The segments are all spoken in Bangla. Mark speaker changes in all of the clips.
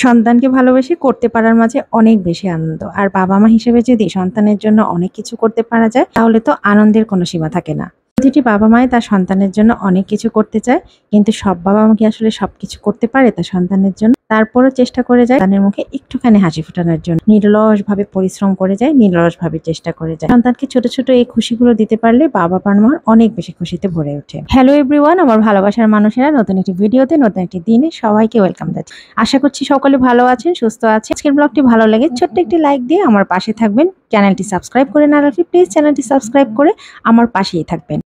Speaker 1: সন্তানকে ভালোবেসে করতে পারার মাঝে অনেক বেশি আনন্দ। আর বাবা-মা হিসেবে যদি সন্তানের জন্য অনেক কিছু করতে পারা যায়, তাহলে তো আনন্দের কোনো সীমা থাকে না। প্রতিটি বাবা-মাই তার সন্তানের জন্য অনেক কিছু করতে চায়, কিন্তু সব বাবা-মা কি আসলে সবকিছু করতে পারে তার সন্তানের জন্য? তারপরও চেষ্টা করে যায় সন্তানের মুখে একটুখানি হাসি ফোটানোর জন্য। নিরলসভাবে পরিশ্রম করে যায়, নিরলসভাবে চেষ্টা করে যায়। সন্তানকে ছোট, ছোট এই খুশিগুলো দিতে পারলে বাবা-মার অনেক বেশি খুশিতে ভরে ওঠে। হ্যালো এভরিওয়ান, আমার ভালোবাসার মানুষেরা, নতুন একটি ভিডিওতে, নতুন একটি দিনে সবাইকে ওয়েলকাম জানাচ্ছি। আশা করছি সকলে ভালো আছেন, সুস্থ আছেন। আজকের ব্লগটি ভালো লাগে ছোট্ট একটি লাইক দিয়ে আমার পাশে থাকবেন। চ্যানেলটি সাবস্ক্রাইব করে না রাখলে প্লিজ চ্যানেলটি সাবস্ক্রাইব করে আমার পাশেই থাকবেন।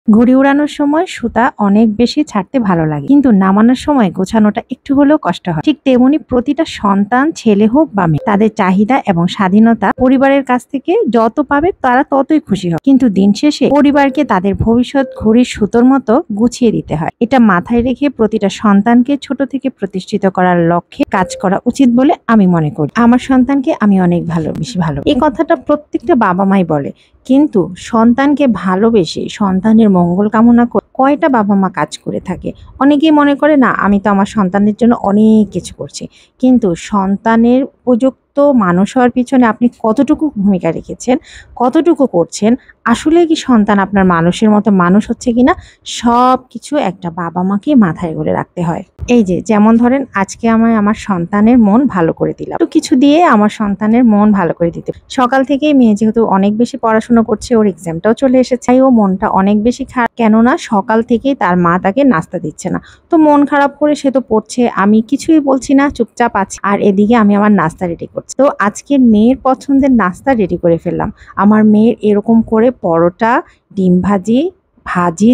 Speaker 1: ঘুড়ি উড়ানোর সময় সুতা অনেক বেশি ছাড়তে ভালো লাগে, কিন্তু নামানোর সময় গোছানোটা একটু হলেও কষ্ট হয়। ঠিক তেমনি প্রতিটা সন্তান, ছেলে হোক বা মেয়ে, তাদের চাহিদা এবং স্বাধীনতা পরিবারের কাছ থেকে যত পাবে তারা ততই খুশি হয়। কিন্তু দিন শেষে পরিবারকে তাদের ভবিষ্যৎ ঘড়ির সুতোর মতো গুছিয়ে দিতে হয়। এটা মাথায় রেখে প্রতিটা সন্তানকে ছোট থেকে প্রতিষ্ঠিত করার লক্ষ্যে কাজ করা উচিত বলে আমি মনে করি। আমার সন্তানকে আমি অনেক ভালোবেসি। এই কথাটা প্রত্যেকটা বাবা মাই বলে, কিন্তু সন্তানকে ভালোবেসে সন্তানের মঙ্গল কামনা করে কয়টা বাবা মা কাজ করে থাকে? অনেকেই মনে করে না, আমি তো আমার সন্তানের জন্য অনেক কিছু করছি। কিন্তু সন্তানের উপযুক্ত মানুষ হওয়ার পিছনে আপনি কতটুকু ভূমিকা রেখেছেন, কতটুকু করছেন, আসলে কি সন্তান আপনার মানুষের মতো মানুষ হচ্ছে কিনা, সব কিছু একটা বাবা মাকে মাথায় করে রাখতে হয়। এই যে যেমন ধরেন, আজকে আমার সন্তানের মন ভালো করে দিলাম, তো কিছু দিয়ে আমার সন্তানের মন ভালো করে দিতে। সকাল থেকেই মেয়ে যেহেতু অনেক বেশি পড়াশোনা করছে, ওর এক্সামটাও চলে এসেছে, ও মনটা অনেক বেশি খারাপ। কেননা সকাল থেকেই তার মা তাকে নাস্তা দিচ্ছে না, তো মন খারাপ করে সে তো পড়ছে, আমি কিছুই বলছি না, চুপচাপ আছি। আর এদিকে আমি আমার নাস্তা রেডি করছি। তো আজকে মেয়ের পছন্দের নাস্তা রেডি করে ফেললাম। আমার মেয়ের এরকম করে পরোটা, ডিম ভাজি,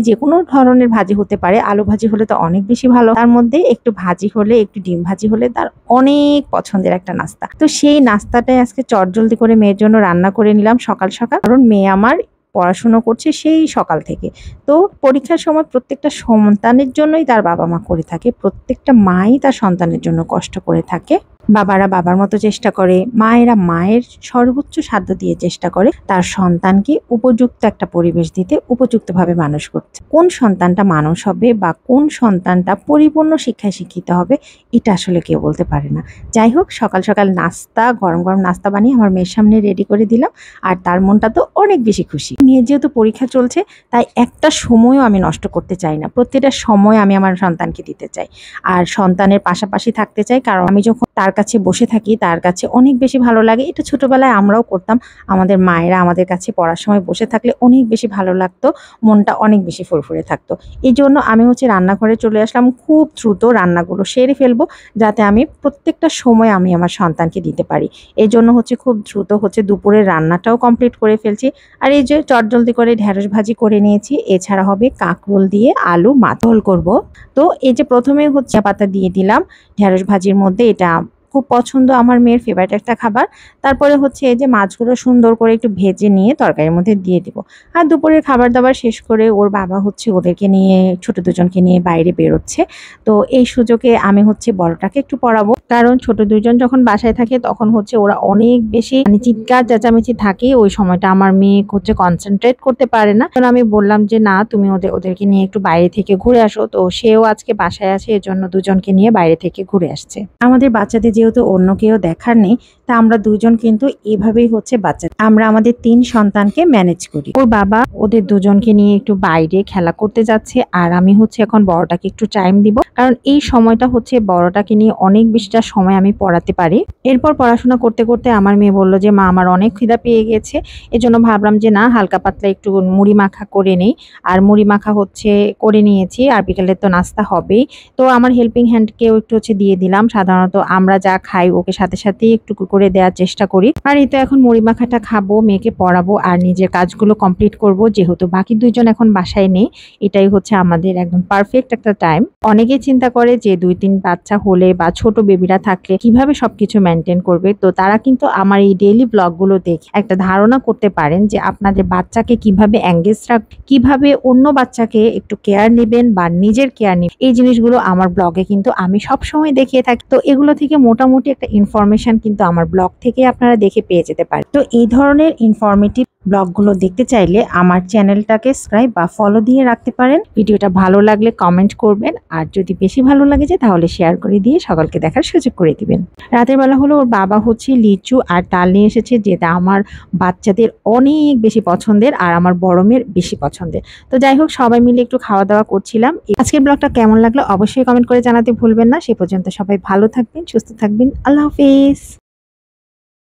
Speaker 1: যে কোনো ধরনের ভাজি হতে পারে, আলু ভাজি হলে তো অনেক বেশি ভালো, তার মধ্যে একটু ভাজি হলে, একটু ডিম ভাজি হলে তার অনেক পছন্দের একটা নাস্তা। তো সেই নাস্তাটাই আজকে চটজলদি করে মেয়ের জন্য রান্না করে নিলাম সকাল সকাল, কারণ মেয়ে আমার পড়াশুনো করছে সেই সকাল থেকে। তো পরীক্ষার সময় প্রত্যেকটা সন্তানের জন্যই তার বাবা মা করে থাকে, প্রত্যেকটা মাই তার সন্তানের জন্য কষ্ট করে থাকে। বাবারা বাবার মতো চেষ্টা করে, মায়েরা মায়ের সর্বোচ্চ সাধ্য দিয়ে চেষ্টা করে তার সন্তানকে উপযুক্ত একটা পরিবেশ দিতে, উপযুক্তভাবে মানুষ করতে। কোন সন্তানটা মানুষ হবে বা কোন সন্তানটা পরিপূর্ণ শিক্ষায় শিক্ষিত হবে, এটা আসলে কেউ বলতে পারে না। যাই হোক, সকাল সকাল নাস্তা, গরম গরম নাস্তা বানিয়ে আমার মেয়ের সামনে রেডি করে দিলাম, আর তার মনটা তো অনেক বেশি খুশি। মেয়ের যেহেতু পরীক্ষা চলছে, তাই একটা সময়ও আমি নষ্ট করতে চাই না, প্রত্যেকটা সময় আমি আমার সন্তানকে দিতে চাই আর সন্তানের পাশাপাশি থাকতে চাই। কারণ আমি যখন তার কাছে বসে থাকি, তার কাছে অনেক বেশি ভালো লাগে। এটা ছোটবেলায় আমরাও করতাম, আমাদের মায়েরা আমাদের কাছে পড়ার সময় বসে থাকলে অনেক বেশি ভালো লাগতো, মনটা অনেক বেশি ফুরফুরে থাকতো। এই জন্য আমি রান্নাঘরে চলে আসলাম, খুব দ্রুত রান্নাগুলো সেরে ফেলবো, যাতে আমি প্রত্যেকটা সময় আমি আমার সন্তানকে দিতে পারি। এই জন্য খুব দ্রুত দুপুরের রান্নাটাও কমপ্লিট করে ফেলছি। আর এই যে চটজলদি করে ঢেঁড়স ভাজি করে নিয়েছি, এছাড়া হবে কাঁকরোল দিয়ে আলু মাতল করব। তো এই যে প্রথমে পাতা দিয়ে দিলাম ঢেঁড়স ভাজির মধ্যে, এটা খুব পছন্দ, আমার মেয়ের ফেভারিট একটা খাবার। তারপরে এই যে মাছগুলো সুন্দর করে একটু ভেজে নিয়ে তরকারির মধ্যে দিয়ে দিব। আর দুপুরের খাবার দাবার শেষ করে ওর বাবা ওদেরকে নিয়ে, ছোট দুজনকে নিয়ে বাইরে বেরোচ্ছে। তো এই সুযোগে আমি বড়টাকে একটু পড়াবো, কারণ ছোট দুইজন যখন বাসায় থাকে তখন ওরা অনেক বেশি চিৎকার চেঁচামেচি থাকে, ওই সময়টা আমার মেয়ে কনসেন্ট্রেট করতে পারে না। কারণ আমি বললাম যে না, তুমি ওদেরকে নিয়ে একটু বাইরে থেকে ঘুরে আসো। তো সেও আজকে বাসায় আছে, এজন্য দুজনকে নিয়ে বাইরে থেকে ঘুরে আসছে। আমাদের বাচ্চাদের যেহেতু অন্য কেউ দেখার নেই, তা আমরা দুজন কিন্তু এভাবেই বাচ্চা, আমরা আমাদের 3 সন্তানকে ম্যানেজ করি। ওর বাবা ওদের দুজনকে নিয়ে একটু বাইরে খেলা করতে যাচ্ছে, আর আমি এখন বড়টাকে একটু টাইম দিব, কারণ এই সময়টা বড়টাকে নিয়ে অনেক বেশিটা সময় আমি পড়াতে পারি। এরপর পড়াশোনা করতে করতে আমার মেয়ে বলল যে মা, আমার অনেক খিদা পেয়ে গেছে। এজন্য ভাবলাম যে না, হালকা পাতলা একটু মুড়ি মাখা করে নেই। আর মুড়ি মাখা করে নিয়েছি, আর বিকেলের তো নাস্তা হবেই। তো আমার হেল্পিং হ্যান্ডকেও একটু দিয়ে দিলাম। সাধারণত আমরা যা খাই ওকে সাথে সাথেই একটু করে দেওয়ার চেষ্টা করি। আর এই তো এখন মুড়ি মাখাটা খাবো, মেয়েকে পড়াবো আর নিজের কাজগুলো কমপ্লিট করব, যেহেতু বাকি দুইজন এখন বাসায় নেই। এটাই আমাদের একদম পারফেক্ট একটা টাইম। অনেকেই চিন্তা করে যে 2-3 বাচ্চা হলে বা ছোট বেবিরা থাকলে কিভাবে সবকিছু মেনটেন করবে। তো তারা কিন্তু আমার এই ডেইলি ব্লগগুলো দেখে একটা ধারণা করতে পারেন যে আপনাদের বাচ্চাকে কিভাবে এঙ্গেজ কিভাবে অন্য বাচ্চাকে একটু কেয়ার নেবেন বা নিজের কেয়ার নেবেন। এই জিনিসগুলো আমার ব্লগে কিন্তু আমি সব সময় দেখিয়ে থাকি। তো এগুলো থেকে মোটামুটি একটা ইনফরমেশন কিন্তু আমার ব্লগ থেকে আপনারা দেখে পেয়ে যেতে পারেন। তো এই ধরনের ইনফরমেটিভ ব্লগগুলো দেখতে চাইলে আমার চ্যানেলটাকে সাবস্ক্রাইব বা ফলো দিয়ে রাখতে পারেন। ভিডিওটা ভালো লাগলে কমেন্ট করবেন, আর যদি বেশি ভালো লাগে তাহলে শেয়ার করে দিয়ে সকলকে দেখার সুযোগ করে দিবেন। রাতের বেলা হলো ওর বাবা হচ্ছে লিচু আর তাল নিয়ে এসেছে, যেটা আমার বাচ্চাদের অনেক বেশি পছন্দের আর আমার বড় মেয়ের বেশি পছন্দের। তো যাই হোক, সবাই মিলে একটু খাওয়া দাওয়া করছিলাম। আজকের ব্লগটা কেমন লাগলো অবশ্যই কমেন্ট করে জানাতে ভুলবেন না। সে পর্যন্ত সবাই ভালো থাকবেন, সুস্থ থাকবেন। আল্লাহ হাফেজ।